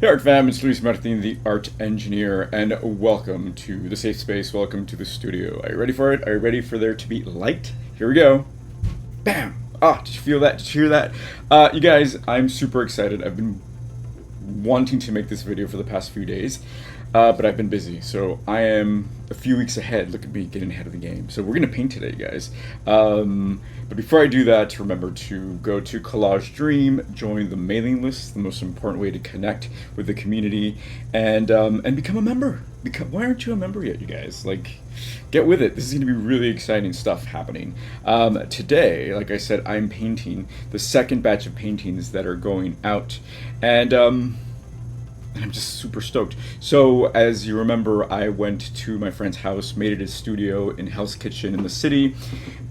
Hey Art Fam, it's Luis Martin, the art engineer, and welcome to the safe space, welcome to the studio. Are you ready for it? Are you ready for there to be light? Here we go. Bam! Ah, did you feel that? Did you hear that? You guys, I'm super excited. I've been wanting to make this video for the past few days, but I've been busy, so I am a few weeks ahead. Look at me getting ahead of the game. So we're gonna paint today, guys. But before I do that, remember to go to Collage Dream, join the mailing list, the most important way to connect with the community, and become a member. Why aren't you a member yet, you guys? Like, get with it. This is going to be really exciting stuff happening. Today, like I said, I'm painting the second batch of paintings that are going out, and I'm just super stoked. So, as you remember, I went to my friend's house, made it a studio in Hell's Kitchen in the city,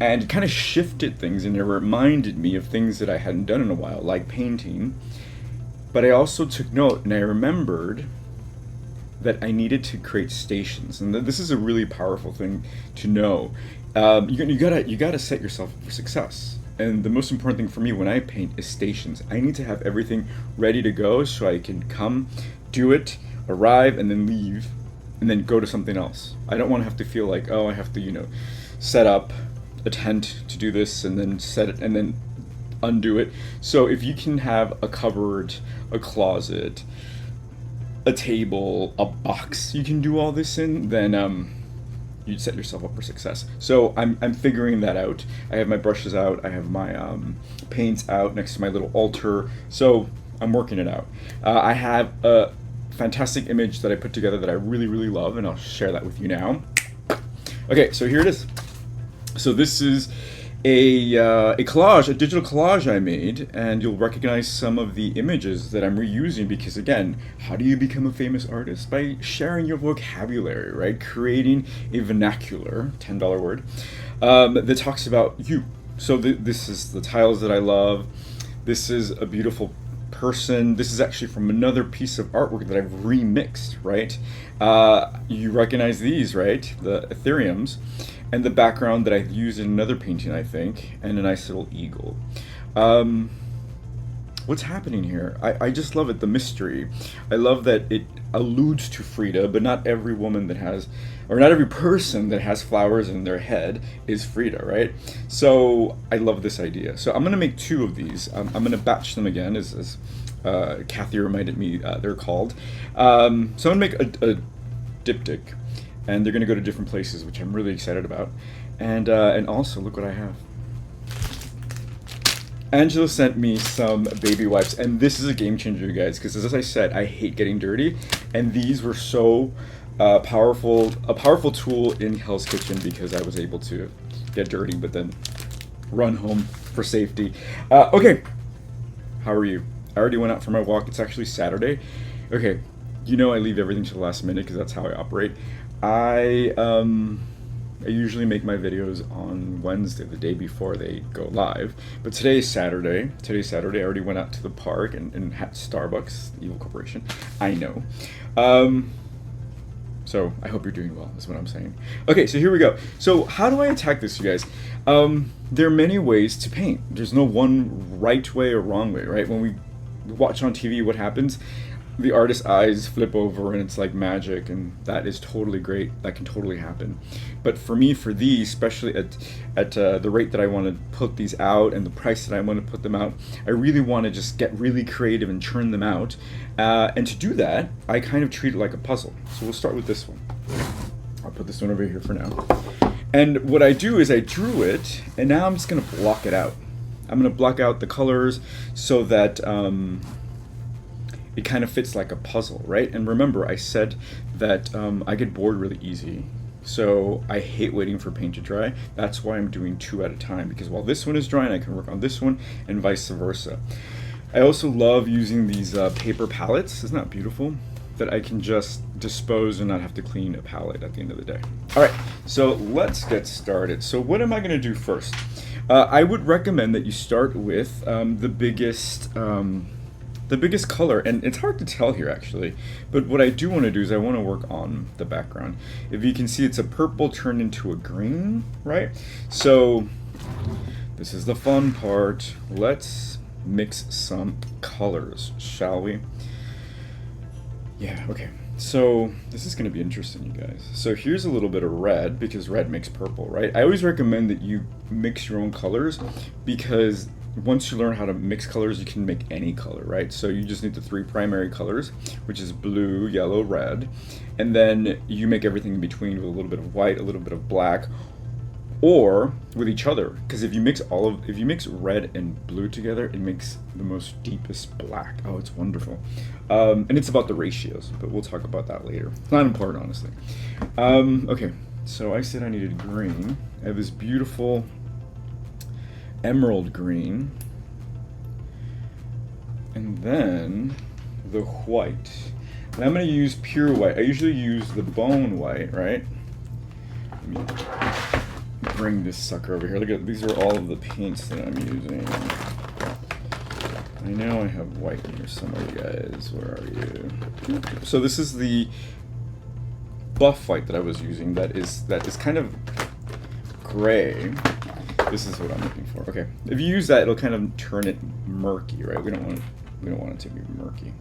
and kind of shifted things, and it reminded me of things that I hadn't done in a while, like painting. But I also took note, and I remembered that I needed to create stations, and this is a really powerful thing to know. You gotta set yourself up for success. And the most important thing for me when I paint is stations. I need to have everything ready to go so I can come, do it, arrive, and then leave, and then go to something else. I don't want to have to feel like, oh, I have to, set up a tent to do this, and then set it, and then undo it. So if you can have a cupboard, a closet, a table, a box you can do all this in, then you'd set yourself up for success. So I'm figuring that out. I have my brushes out, I have my paints out next to my little altar, so I'm working it out. I have a fantastic image that I put together that I really, really love, and I'll share that with you now. Okay, so here it is. So this is a collage, a digital collage I made, and you'll recognize some of the images that I'm reusing because, again, how do you become a famous artist? By sharing your vocabulary, right? Creating a vernacular, $10 word, that talks about you. So this is the tiles that I love. This is a beautiful person. This is actually from another piece of artwork that I've remixed, right? You recognize these, right? The Ethereums. And the background that I've used in another painting, I think, and a nice little eagle. What's happening here? I just love it, the mystery. I love that it alludes to Frida, but not every woman that has, or not every person that has flowers in their head is Frida, right? So I love this idea. So I'm gonna make two of these. I'm gonna batch them again, as Kathy reminded me they're called. So I'm gonna make a diptych, and they're going to go to different places, which I'm really excited about. And also, look what I have. Angela sent me some baby wipes, and this is a game changer, you guys, because as I said, I hate getting dirty, and these were so a powerful tool in Hell's Kitchen because I was able to get dirty, but then run home for safety. Okay, how are you? I already went out for my walk. It's actually Saturday. Okay, I leave everything to the last minute because that's how I operate. I usually make my videos on Wednesday, the day before they go live. But today is Saturday. I already went out to the park and had Starbucks, the evil corporation. I know. So I hope you're doing well, is what I'm saying. Okay, so here we go. So how do I attack this, you guys? There are many ways to paint. There's no one right way or wrong way, right? When we watch on TV, what happens? The artist's eyes flip over and it's like magic, and that is totally great. That can totally happen. But for me, for these, especially at the rate that I want to put these out and the price that I want to put them out, I really want to just get really creative and churn them out. And to do that, I kind of treat it like a puzzle. So we'll start with this one. I'll put this one over here for now. And what I do is I drew it, and now I'm just going to block it out. I'm going to block out the colors so that it kind of fits like a puzzle, right? And remember, I said that I get bored really easy. So I hate waiting for paint to dry. That's why I'm doing two at a time, because while this one is drying, I can work on this one and vice versa. I also love using these paper palettes. Isn't that beautiful? That I can just dispose and not have to clean a palette at the end of the day. All right, so let's get started. So what am I gonna do first? I would recommend that you start with the biggest color, and it's hard to tell here actually, but what I do want to do is I want to work on the background. If you can see, it's a purple turned into a green, right? So this is the fun part. Let's mix some colors, shall we? Yeah, okay. So this is going to be interesting, you guys. So here's a little bit of red because red makes purple, right? I always recommend that you mix your own colors because once you learn how to mix colors, you can make any color, right? So you just need the three primary colors, which is blue, yellow, red, and then you make everything in between with a little bit of white, a little bit of black, or with each other, because if you mix red and blue together, it makes the most deepest black. Oh, it's wonderful. And it's about the ratios, but we'll talk about that later. It's not important, honestly. Okay, so I said I needed green. I have this beautiful emerald green, and then the white. And I'm going to use pure white. I usually use the bone white, right? Let me bring this sucker over here. Look at, these are all of the paints that I'm using. I know I have white in here somewhere, you guys. Where are you? So this is the buff white that I was using. That is kind of gray. This is what I'm looking for. Okay, if you use that, it'll kind of turn it murky, right? We don't want it to be murky.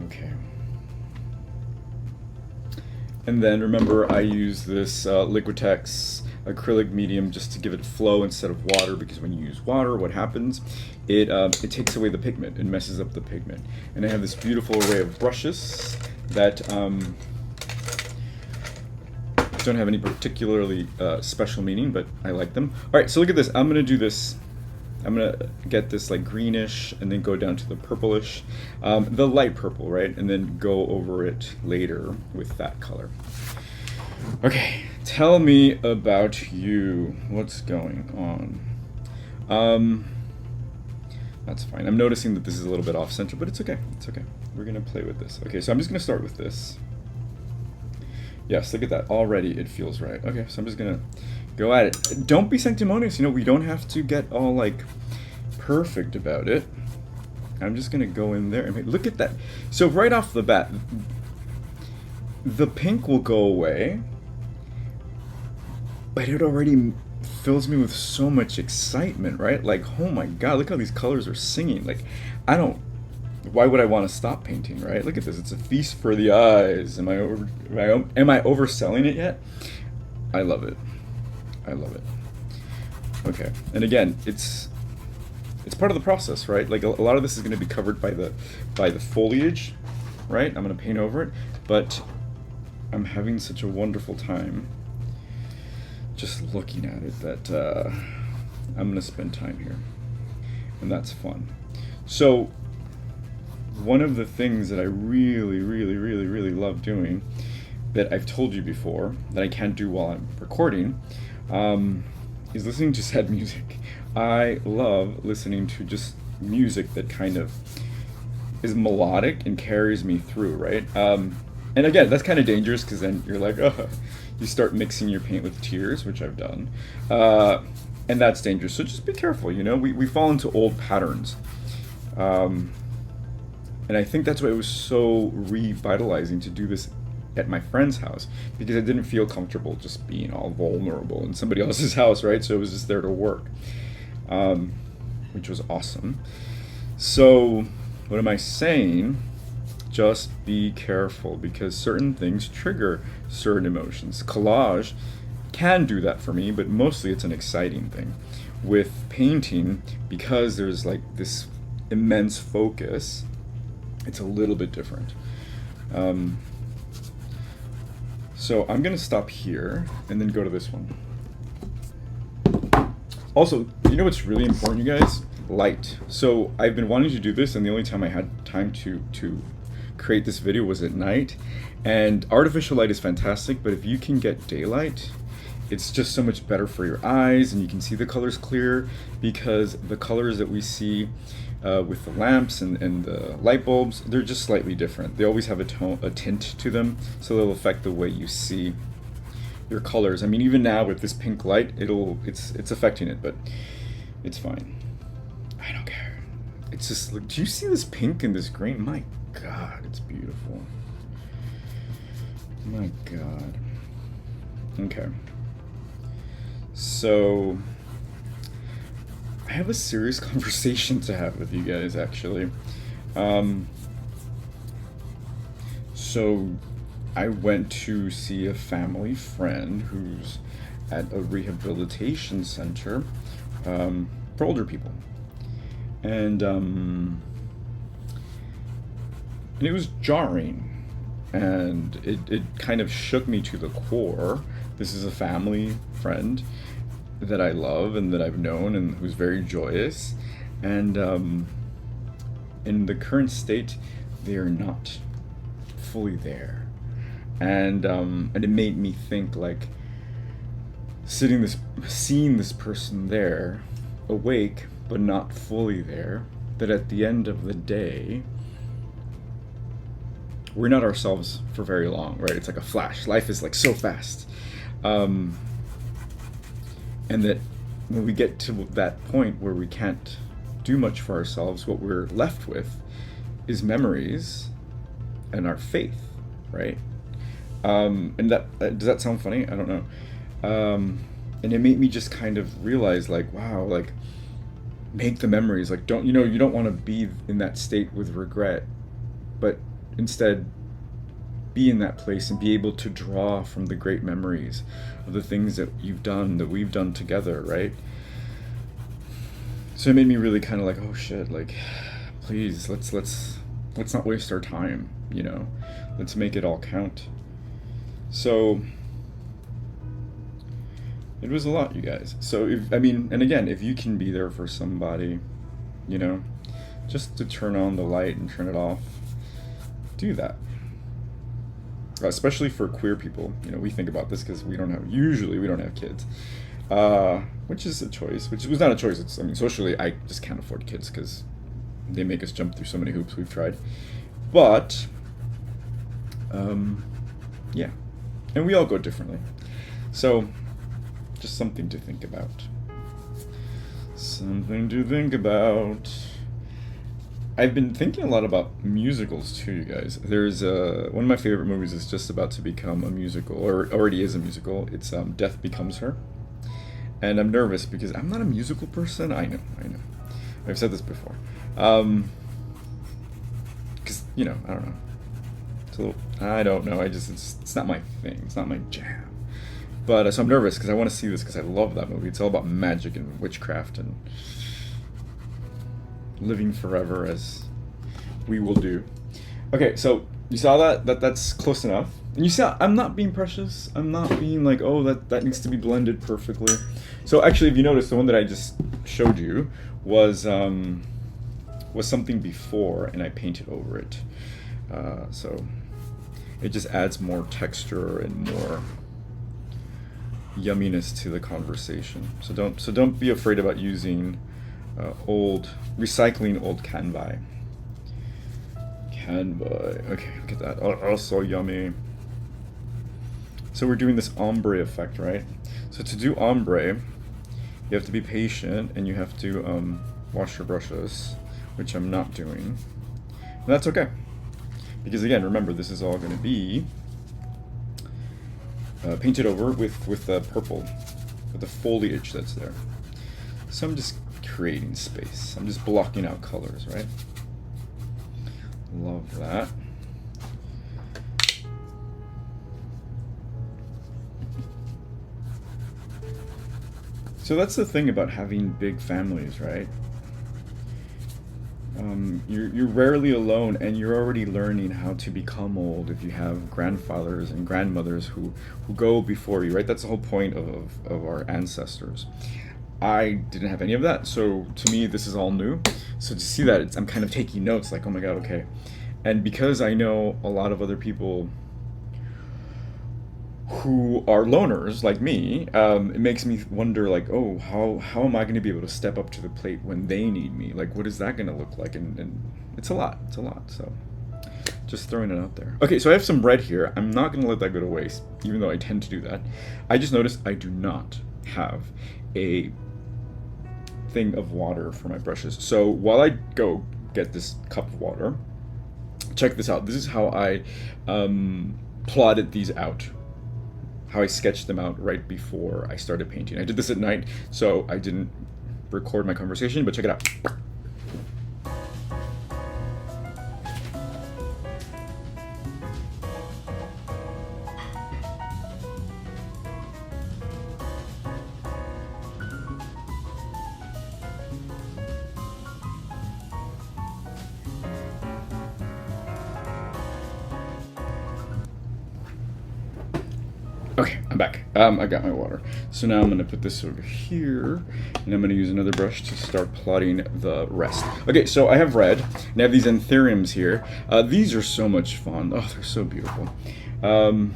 Okay. And then remember, I use this Liquitex acrylic medium just to give it flow instead of water, because when you use water, what happens? It takes away the pigment. It messes up the pigment. And I have this beautiful array of brushes that don't have any particularly special meaning, but I like them. All right, so look at this. I'm gonna do this. I'm gonna get this like greenish and then go down to the purplish, the light purple, right? And then go over it later with that color. Okay, tell me about you. What's going on? That's fine. I'm noticing that this is a little bit off center, but it's okay. It's okay. We're gonna play with this. Okay, so I'm just gonna start with this. Yes, look at that. Already it feels right. Okay, so I'm just gonna go at it. Don't be sanctimonious. You know, we don't have to get all like perfect about it. I'm just gonna go in there and look at that. So right off the bat, the pink will go away, but it already fills me with so much excitement, right? Like, oh my god, look how these colors are singing. Like, why would I want to stop painting, right? Look at this. It's a feast for the eyes. Am I overselling it yet? I love it. I love it. Okay. And again, it's part of the process, right? Like a lot of this is going to be covered by the foliage, right? I'm going to paint over it, but I'm having such a wonderful time just looking at it that I'm going to spend time here. And that's fun. So one of the things that I really, really, really, really love doing, that I've told you before, that I can't do while I'm recording, is listening to sad music. I love listening to just music that kind of is melodic and carries me through, right? And again, that's kind of dangerous because then you're like, oh, you start mixing your paint with tears, which I've done. And that's dangerous. So just be careful, you know? We fall into old patterns. And I think that's why it was so revitalizing to do this at my friend's house, because I didn't feel comfortable just being all vulnerable in somebody else's house, right? So it was just there to work, which was awesome. So what am I saying? Just be careful, because certain things trigger certain emotions. Collage can do that for me, but mostly it's an exciting thing. With painting, because there's like this immense focus, it's a little bit different. So I'm gonna stop here and then go to this one. Also, you know what's really important, you guys? Light. So I've been wanting to do this, and the only time I had time to create this video was at night. And artificial light is fantastic, but if you can get daylight, it's just so much better for your eyes, and you can see the colors clear, because the colors that we see with the lamps and the light bulbs, they're just slightly different. They always have a tint to them, so they'll affect the way you see your colors. I mean, even now with this pink light, it's affecting it, but it's fine. I don't care. It's just, look, do you see this pink and this green? My God, it's beautiful. My God. Okay. So I have a serious conversation to have with you guys, actually. So I went to see a family friend who's at a rehabilitation center for older people. And it was jarring, and it kind of shook me to the core. This is a family friend that I love and that I've known and who's very joyous, and in the current state, they are not fully there, and it made me think, like, seeing this person there, awake but not fully there, that at the end of the day, we're not ourselves for very long, right? It's like a flash. Life is like so fast. And that when we get to that point where we can't do much for ourselves, what we're left with is memories and our faith, right? And that does that sound funny? I don't know. And it made me just kind of realize, like, wow, like, make the memories. Like, you don't want to be in that state with regret, but instead be in that place and be able to draw from the great memories of the things that you've done, that we've done together, right? So it made me really kind of like, oh shit, like, please, let's not waste our time, let's make it all count. So it was a lot, you guys. So if you can be there for somebody, just to turn on the light and turn it off, do that. Especially for queer people, we think about this because we don't have kids, which is a choice. Which was not a choice. Socially, I just can't afford kids because they make us jump through so many hoops. We've tried, but yeah, and we all go differently. So, just something to think about. Something to think about. I've been thinking a lot about musicals too, you guys. There's one of my favorite movies is just about to become a musical, or already is a musical. It's Death Becomes Her. And I'm nervous because I'm not a musical person. I know. I've said this before. Because, I don't know. I don't know. It's not my thing. It's not my jam. But so I'm nervous because I want to see this because I love that movie. It's all about magic and witchcraft and living forever as we will do. Okay, so you saw that's close enough. And you see, I'm not being precious. I'm not being like, oh, that needs to be blended perfectly. So actually, if you notice, the one that I just showed you was something before, and I painted over it. So it just adds more texture and more yumminess to the conversation. So don't be afraid about using recycling old Canva. Okay, look at that. Oh, so yummy. So we're doing this ombre effect, right? So to do ombre, you have to be patient and you have to wash your brushes, which I'm not doing. And that's okay. Because again, remember, this is all going to be painted over with purple, with the foliage that's there. So I'm just creating space. I'm just blocking out colors, right? Love that. So that's the thing about having big families, right? You're rarely alone, and you're already learning how to become old if you have grandfathers and grandmothers who go before you, right? That's the whole point of our ancestors. I didn't have any of that, so to me this is all new. So to see that, I'm kind of taking notes, like, oh my god, okay. And because I know a lot of other people who are loners like me, it makes me wonder, like, oh, how am I going to be able to step up to the plate when they need me? Like, what is that going to look like? And it's a lot. So just throwing it out there. Okay, so I have some red here. I'm not going to let that go to waste, even though I tend to do that. I just noticed I do not have a thing of water for my brushes. So while I go get this cup of water, check this out. This is how I plotted these out. How I sketched them out right before I started painting. I did this at night, so I didn't record my conversation, but check it out. Okay, I'm back. I got my water. So now I'm gonna put this over here, and I'm gonna use another brush to start plotting the rest. Okay, so I have red, and I have these anthuriums here. These are so much fun. Oh, they're so beautiful. And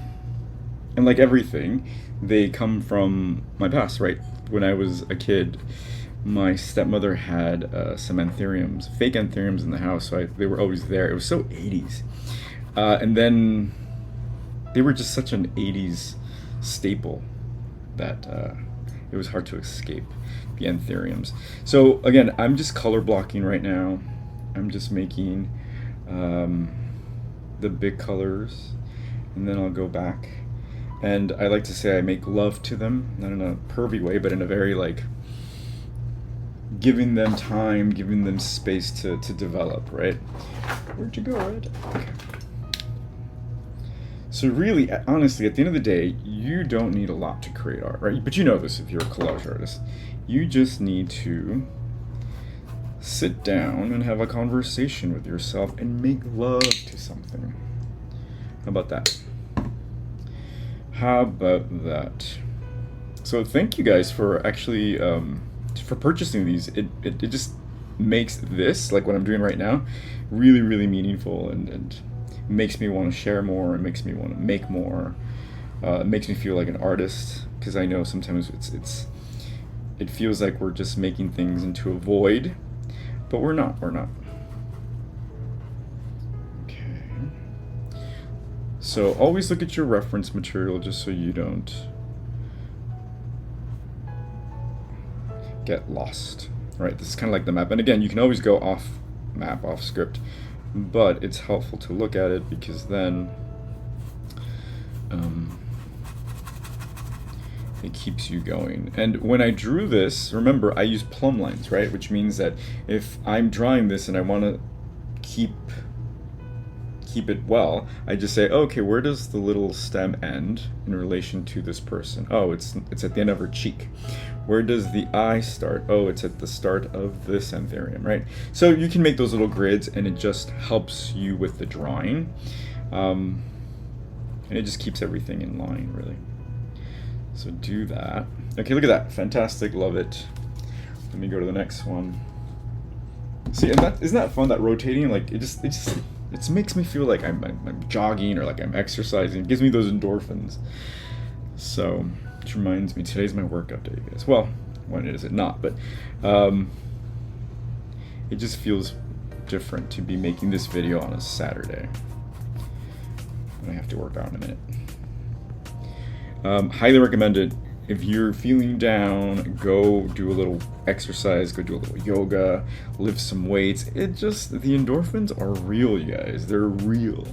like everything, they come from my past, right? When I was a kid, my stepmother had some anthuriums, fake anthuriums in the house, so they were always there. It was so 80s. And then they were just such an 80s staple that it was hard to escape the anthuriums. So again, I'm just color blocking right now. I'm just making the big colors, and then I'll go back. And I like to say I make love to them, not in a pervy way, but in a very like giving them time, giving them space to develop, right? Where'd you go, Red? Okay. So really, honestly, at the end of the day, you don't need a lot to create art, right? But you know this if you're a collage artist. You just need to sit down and have a conversation with yourself and make love to something. How about that? How about that? So thank you guys for actually for purchasing these. It just makes this, like what I'm doing right now, really, really meaningful and makes me want to share more. It makes me want to make more. It makes me feel like an artist, because I know sometimes it feels like we're just making things into a void, but we're not. Okay. So always look at your reference material just so you don't get lost. Right, this is kind of like the map, and again, you can always go off map, off script, but it's helpful to look at it because then it keeps you going. And when I drew this, remember I use plumb lines, right? Which means that if I'm drawing this and I want to keep it well, I just say, okay, where does the little stem end in relation to this person? Oh, it's at the end of her cheek. Where does the eye start? Oh, it's at the start of this anthurium, right? So you can make those little grids, and it just helps you with the drawing. And it just keeps everything in line, really. So do that. Okay, look at that. Fantastic, love it. Let me go to the next one. See, and isn't that fun, that rotating? Like, it makes me feel like I'm jogging or like I'm exercising. It gives me those endorphins. So, which reminds me, today's my workout day, guys. Well, when is it not? But it just feels different to be making this video on a Saturday. And I have to work out in a minute. Highly recommend it. If you're feeling down, go do a little exercise, go do a little yoga, lift some weights. The endorphins are real, you guys. They're real.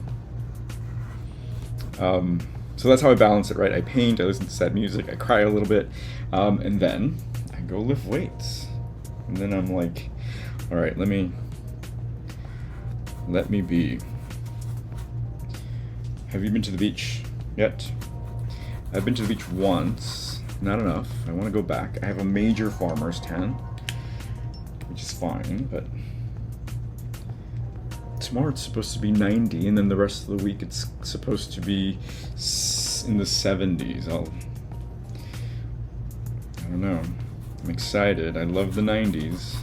So that's how I balance it, right? I paint, I listen to sad music, I cry a little bit, and then I go lift weights. And then I'm like, all right, let me be. Have you been to the beach yet? I've been to the beach once, not enough. I want to go back. I have a major farmer's tan, which is fine, but tomorrow it's supposed to be 90, and then the rest of the week it's supposed to be in the 70s. I don't know. I'm excited. I love the 90s.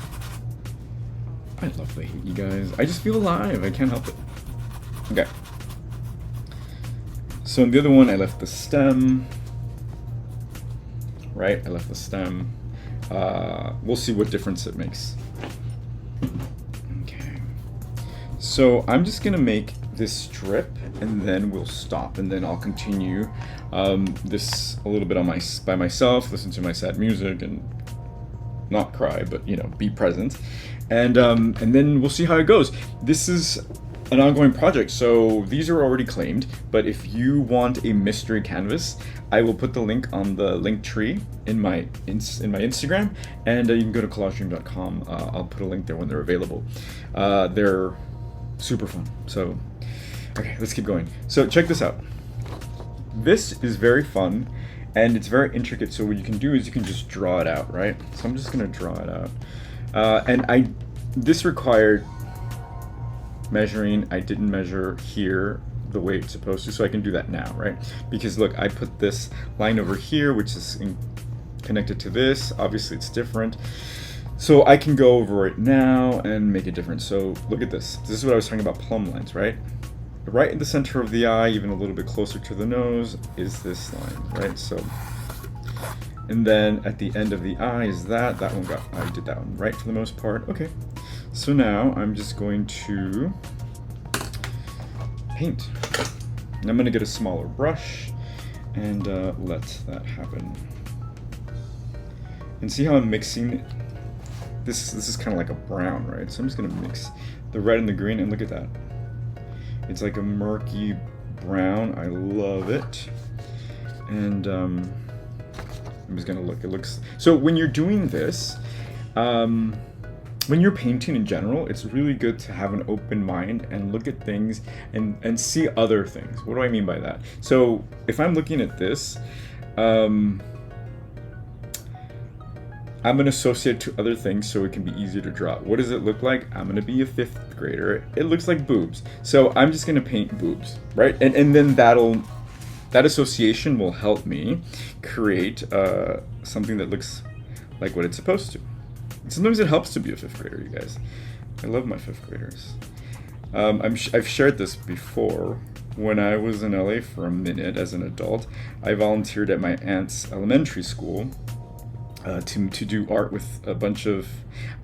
I love the heat, you guys. I just feel alive. I can't help it. Okay. So in the other one, I left the stem. Right? I left the stem. We'll see what difference it makes. Okay. So I'm just gonna make this strip, and then we'll stop, and then I'll continue this a little bit by myself, listen to my sad music, and not cry, but be present, and then we'll see how it goes. This is an ongoing project, so these are already claimed, but if you want a mystery canvas, I will put the link on the link tree in my Instagram, and you can go to collagedream.com. I'll put a link there when they're available. They're super fun. So, okay, let's keep going. So check this out. This is very fun, and it's very intricate, so what you can do is you can just draw it out, right? So I'm just gonna draw it out. This required measuring. I didn't measure here the way it's supposed to, so I can do that now, right? Because look, I put this line over here, which is connected to this. Obviously it's different. So I can go over it now and make it different. So look at this. This is what I was talking about, plumb lines, right? Right in the center of the eye, even a little bit closer to the nose, is this line, right? So, and then at the end of the eye is that one got, I did that one right for the most part. Okay, so now I'm just going to paint. And I'm gonna get a smaller brush and let that happen. And see how I'm mixing? This is kind of like a brown, right? So I'm just gonna mix the red and the green, and look at that. It's like a murky brown. I love it. And I'm just gonna look. It looks so when you're doing this, when you're painting in general, it's really good to have an open mind and look at things and see other things. What do I mean by that? So if I'm looking at this, I'm going to associate to other things so it can be easier to draw. What does it look like? I'm going to be a 5th grader. It looks like boobs. So I'm just going to paint boobs, right? And then that association will help me create something that looks like what it's supposed to. Sometimes it helps to be a 5th grader, you guys. I love my 5th graders. I've shared this before. When I was in LA for a minute as an adult, I volunteered at my aunt's elementary school to do art with a bunch of,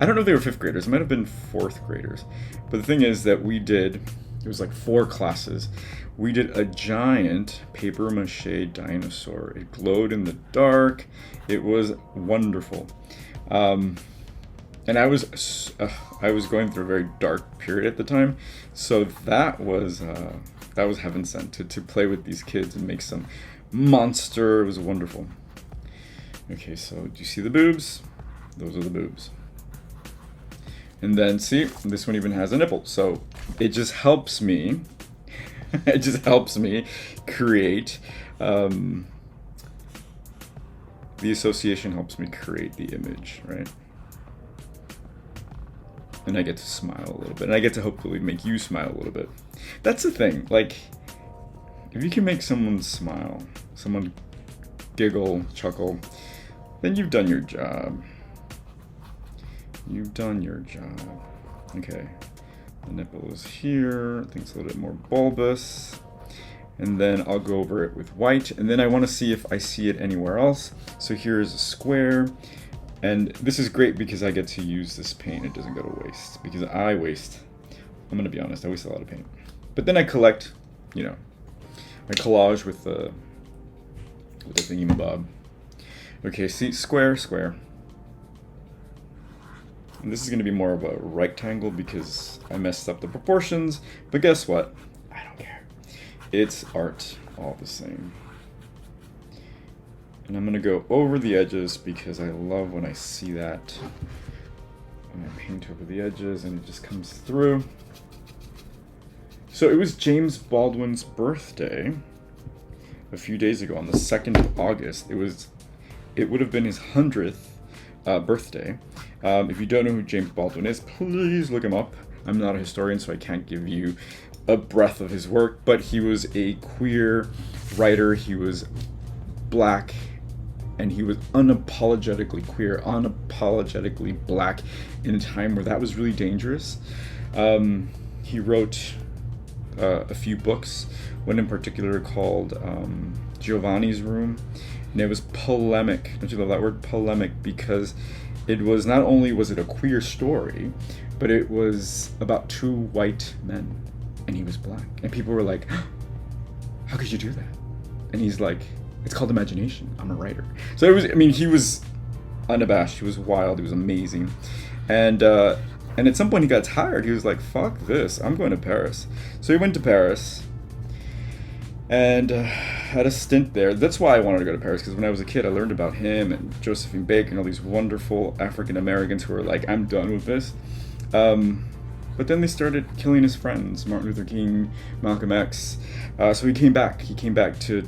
I don't know if they were 5th graders, it might have been 4th graders. But the thing is that it was like 4 classes. We did a giant paper mache dinosaur. It glowed in the dark. It was wonderful. And I was going through a very dark period at the time. So that was heaven sent to play with these kids and make some monster. It was wonderful. Okay, so do you see the boobs? Those are the boobs. And then see, this one even has a nipple. So it just helps me, create, the association helps me create the image, right? And I get to smile a little bit. And I get to hopefully make you smile a little bit. That's the thing, like, if you can make someone smile, someone giggle, chuckle, then you've done your job. You've done your job. Okay, the nipple is here. I think it's a little bit more bulbous. And then I'll go over it with white. And then I want to see if I see it anywhere else. So here's a square. And this is great because I get to use this paint. It doesn't go to waste. Because I'm going to be honest, I waste a lot of paint. But then I collect, my collage with the thingamabob. Okay, see, square. And this is going to be more of a rectangle because I messed up the proportions. But guess what? I don't care. It's art all the same. And I'm going to go over the edges because I love when I see that. When I paint over the edges and it just comes through. So it was James Baldwin's birthday a few days ago on the 2nd of August. It would have been his 100th birthday. If you don't know who James Baldwin is, please look him up. I'm not a historian, so I can't give you a breadth of his work, but he was a queer writer. He was black, and he was unapologetically queer, unapologetically black in a time where that was really dangerous. He wrote a few books, one in particular called Giovanni's Room. And it was polemic. Don't you love that word? Polemic, because it was not only was it a queer story, but it was about 2 white men, and he was black. And people were like, how could you do that? And he's like, it's called imagination. I'm a writer. So he was unabashed. He was wild. He was amazing. And at some point he got tired. He was like, fuck this. I'm going to Paris. So he went to Paris and had a stint there. That's why I wanted to go to Paris, because when I was a kid, I learned about him and Josephine Baker and all these wonderful African Americans who were like, I'm done with this. But then they started killing his friends, Martin Luther King, Malcolm X. So he came back. He came back to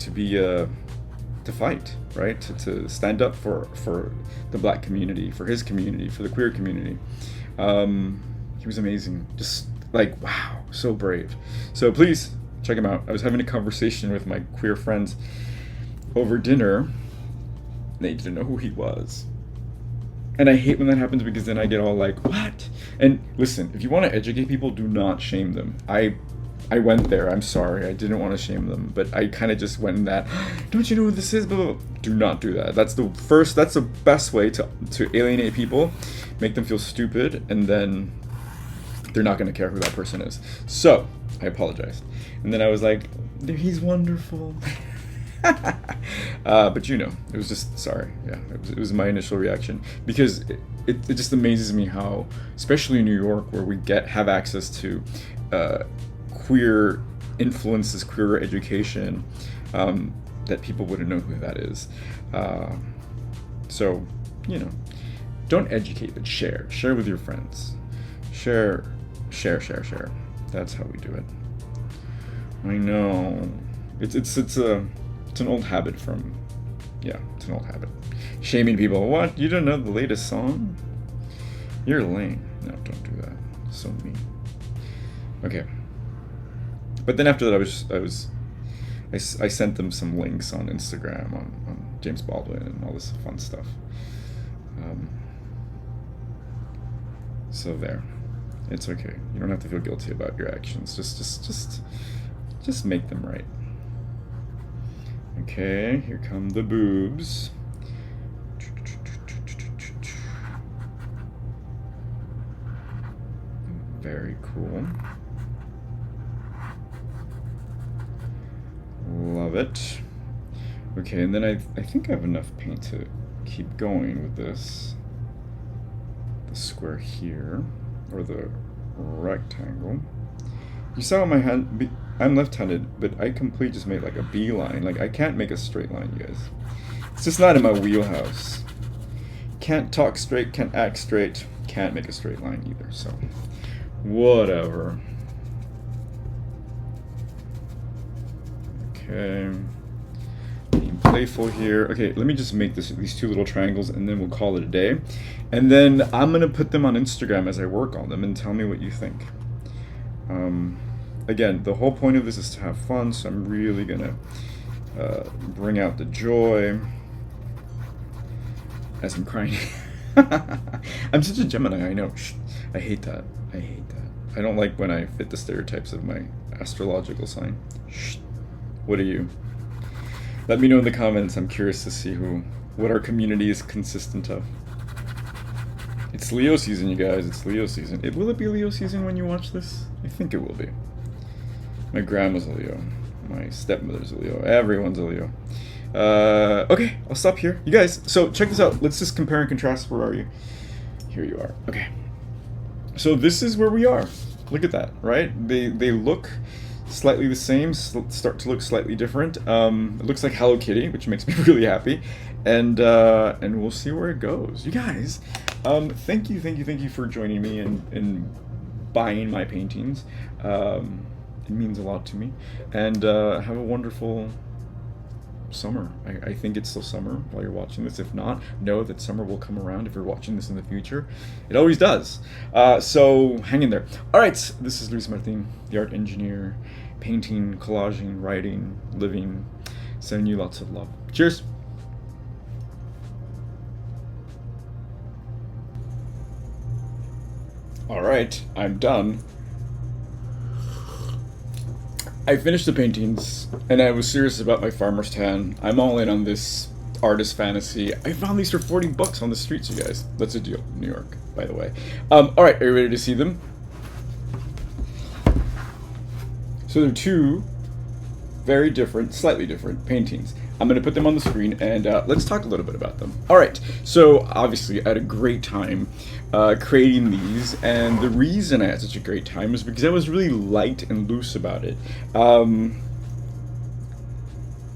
fight, right? To stand up for the black community, for his community, for the queer community. He was amazing. Just like, wow, so brave. So please check him out. I was having a conversation with my queer friends over dinner. They didn't know who he was. And I hate when that happens because then I get all like, what? And listen, if you want to educate people, do not shame them. I went there. I'm sorry. I didn't want to shame them, but I kind of just went in that, don't you know who this is? Blah, blah, blah. Do not do that. That's the best way to alienate people, make them feel stupid, and then they're not going to care who that person is. So I apologized. And then I was like, he's wonderful. But you know, it was just, sorry. Yeah, it was my initial reaction because it just amazes me how, especially in New York, where we have access to queer influences, queer education, that people wouldn't know who that is. So, you know, don't educate, but share with your friends. Share. That's how we do it. I know. It's an old habit from, it's an old habit. Shaming people. What? You don't know the latest song? You're lame. No, don't do that. So mean. Okay. But then after that, I sent them some links on Instagram on James Baldwin and all this fun stuff. So there. It's okay. You don't have to feel guilty about your actions. Just make them right. Okay, here come the boobs. Very cool. Love it. Okay, and then I think I have enough paint to keep going with this. The square here, or the rectangle. You saw my hand. I'm left-handed, but I completely just made like a beeline. Like I can't make a straight line, you guys. It's just not in my wheelhouse. Can't talk straight, can't act straight, can't make a straight line either. So, whatever. Okay. Being playful here. Okay, let me just make these two little triangles, and then we'll call it a day. And then I'm gonna put them on Instagram as I work on them, and tell me what you think. Again, the whole point of this is to have fun, so I'm really gonna bring out the joy as I'm crying. I'm such a Gemini, I know. Shh. I hate that. I don't like when I fit the stereotypes of my astrological sign. Shh. What are you? Let me know in the comments. I'm curious to see what our community is consistent of. It's Leo season, you guys. It's Leo season. Will it be Leo season when you watch this? I think it will be. My grandma's a Leo. My stepmother's a Leo. Everyone's a Leo. Okay, I'll stop here. You guys, so check this out. Let's just compare and contrast. Where are you? Here you are. Okay. So this is where we are. Look at that, right? They look slightly the same, start to look slightly different. It looks like Hello Kitty, which makes me really happy. And we'll see where it goes. You guys, thank you for joining me and buying my paintings. It means a lot to me. And have a wonderful summer. I think it's still summer while you're watching this. If not, know that summer will come around if you're watching this in the future. It always does. So hang in there. All right, this is Luis Martin, the art engineer, painting, collaging, writing, living, sending you lots of love. Cheers. All right, I'm done. I finished the paintings, and I was serious about my farmer's tan. I'm all in on this artist fantasy. I found these for $40 on the streets, you guys. That's a deal. New York, by the way. All right, are you ready to see them? So they're two very different, slightly different paintings. I'm going to put them on the screen, and let's talk a little bit about them. All right, so obviously I had a great time creating these, and the reason I had such a great time was because I was really light and loose about it.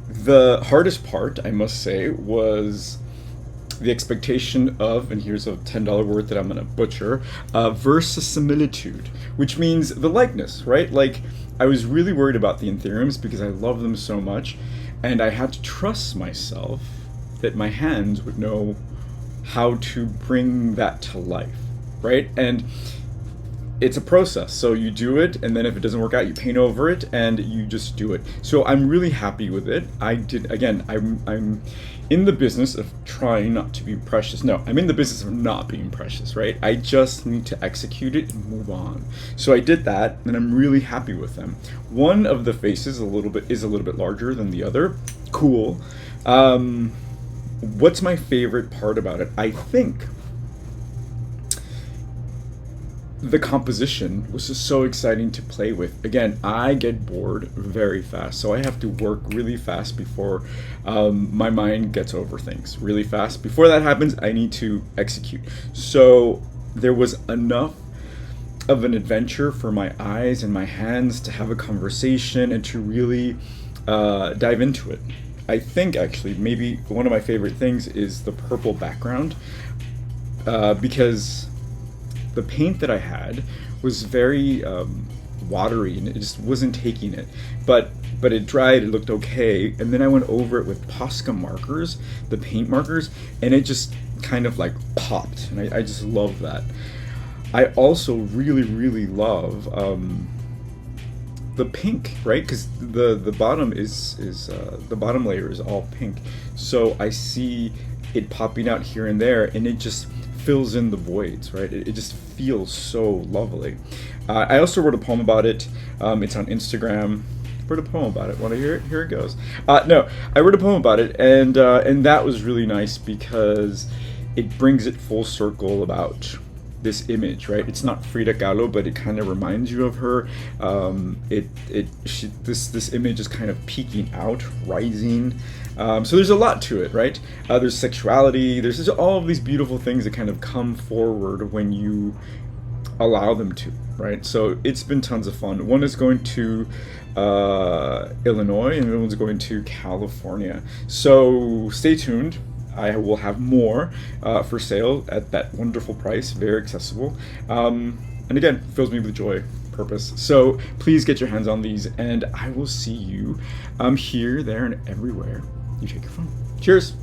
The hardest part, I must say, was the expectation of, and here's a $10 word that I'm going to butcher, verisimilitude, which means the likeness, right? Like, I was really worried about the Ethereums because I love them so much, and I had to trust myself that my hands would know how to bring that to life, right? And it's a process. So you do it, and then if it doesn't work out, you paint over it, and you just do it. So I'm really happy with it. I'm in the business of trying not to be precious. No, I'm in the business of not being precious, right? I just need to execute it and move on. So I did that, and I'm really happy with them. One of the faces is a little bit larger than the other. Cool. What's my favorite part about it? I think the composition was just so exciting to play with. Again, I get bored very fast, so I have to work really fast before my mind gets over things really fast. Before that happens, I need to execute. So there was enough of an adventure for my eyes and my hands to have a conversation and to really dive into it. I think actually maybe one of my favorite things is the purple background, because the paint that I had was very watery, and it just wasn't taking it. But it dried, it looked okay, and then I went over it with Posca markers, the paint markers, and it just kind of like popped, and I just love that. I also really love the pink, right? Because the bottom is the bottom layer is all pink, so I see it popping out here and there, and it just fills in the voids, right? It just feels so lovely. I also wrote a poem about it. It's on Instagram. Wrote a poem about it. Want to hear it? Here it goes. No, I wrote a poem about it, and that was really nice because it brings it full circle about this image, right? It's not Frida Kahlo, but it kind of reminds you of her. This image is kind of peeking out, rising. So there's a lot to it, right? There's sexuality. There's just all of these beautiful things that kind of come forward when you allow them to, right? So it's been tons of fun. One is going to Illinois, and the other one's going to California. So stay tuned. I will have more for sale at that wonderful price, very accessible. And again, fills me with joy, purpose. So please get your hands on these, and I will see you here, there, and everywhere you take your phone. Cheers.